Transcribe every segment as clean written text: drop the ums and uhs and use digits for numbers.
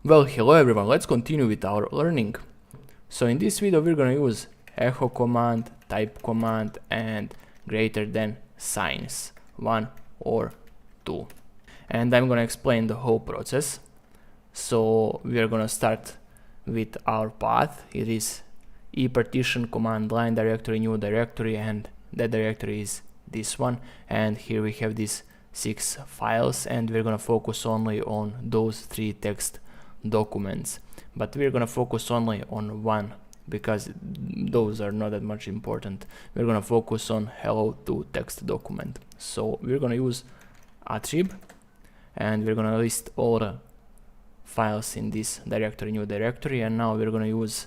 Well, hello everyone, let's continue with our learning. So in this video we're gonna use echo command, type command and greater than signs 1 or 2. And I'm gonna explain the whole process. So we are gonna start with our path. It is ePartition command line directory, new directory, and that directory is this one. And here we have these 6 files, and we're gonna focus only on those 3 text documents, but we're gonna focus only on one because those are not that much important. We're gonna focus on hello2 text document. So we're gonna use attrib and we're gonna list all the files in this directory, new directory, and now we're gonna use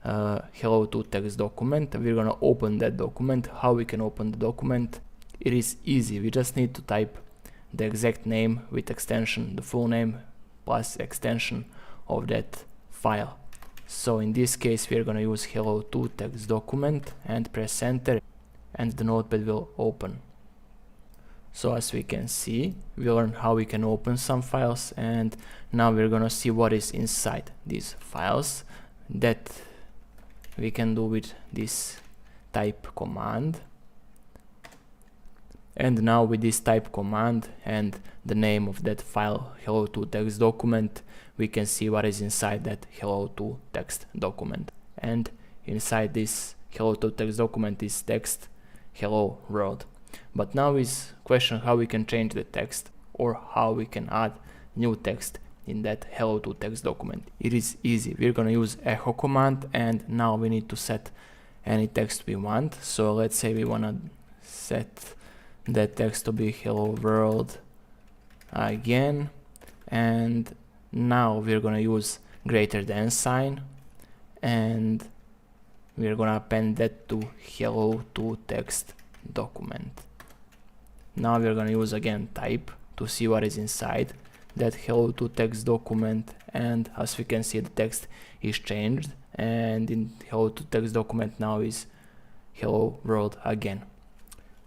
hello2 text document. We're gonna open that document. How we can open the document? It is easy. We just need to type the exact name with extension, the full name plus extension of that file. So in this case we're gonna use hello2 text document and press enter, and the notepad will open. So as we can see, we learned how we can open some files, and now we're gonna see what is inside these files. That we can do with this type command. And now with this type command and the name of that file, hello2 text document, we can see what is inside that hello2 text document. And inside this hello2 text document is text hello world. But now is question how we can change the text or how we can add new text in that hello2 text document. It is easy. We're gonna use echo command, and now we need to set any text we want. So let's say we wanna set that text to be hello world again, and now we're gonna use greater than sign, and we're gonna append that to hello2 text document. Now we're gonna use again type to see what is inside that hello2 text document, and as we can see the text is changed, and in hello2 text document now is hello world again.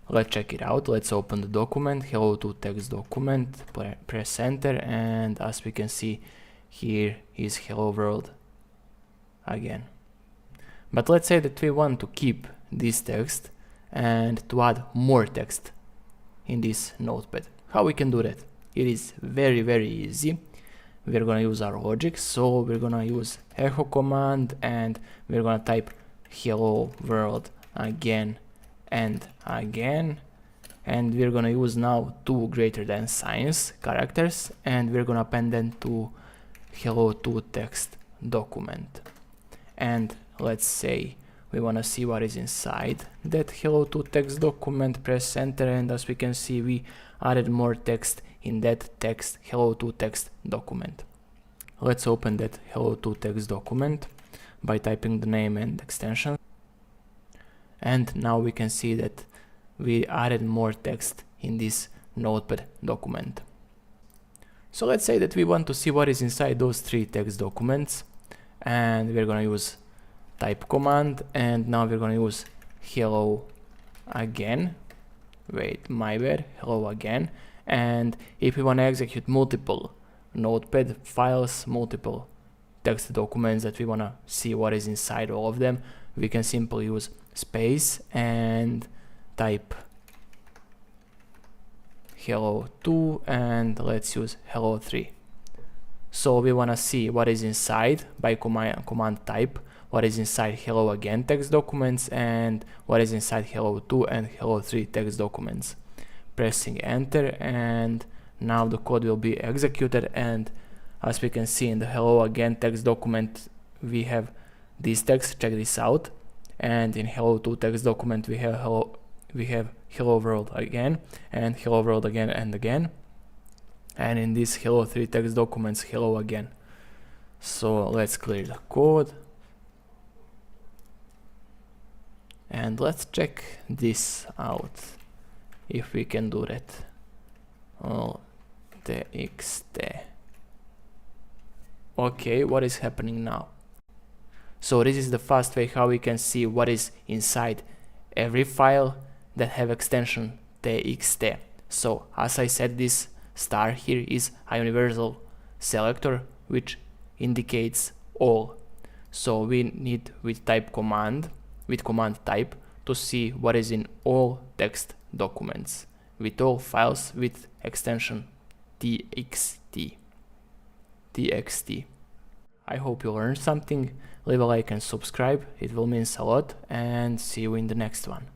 Let's check it out. Let's open the document, hello2 text document, press enter, and as we can see here is hello world again. But let's say that we want to keep this text and to add more text in this notepad. How we can do that? It is very easy. We're gonna use our logic, so we're gonna use echo command and we're gonna type hello world again and again, and we're gonna use now 2 greater than signs characters, and we're gonna append them to hello2 text document. And let's say we wanna see what is inside that hello2 text document, press enter, and as we can see we added more text in that text hello2 text document. Let's open that hello2 text document by typing the name and extension. And now we can see that we added more text in this notepad document. So let's say that we want to see what is inside those 3 text documents, and we're gonna use type command, and now we're gonna use hello again. Wait, my bad, hello again. And if we wanna execute multiple notepad files, multiple text documents that we wanna see what is inside all of them, we can simply use space and type hello2, and let's use hello3. So we want to see what is inside by command type, what is inside hello again text documents and what is inside hello2 and hello3 text documents. Pressing enter, and now the code will be executed, and as we can see in the hello again text document we have this text. Check this out. And in hello2 text document we have hello world again and hello world again and again, and in this hello3 text documents hello again. So let's clear the code and let's check this out if we can do that. Oh, txt. Okay, what is happening now? So this is the fast way how we can see what is inside every file that have extension txt. So as I said, this star here is a universal selector which indicates all. So we need with command type to see what is in all text documents, with all files with extension txt. I hope you learned something. Leave a like and subscribe, it will mean a lot, and see you in the next one.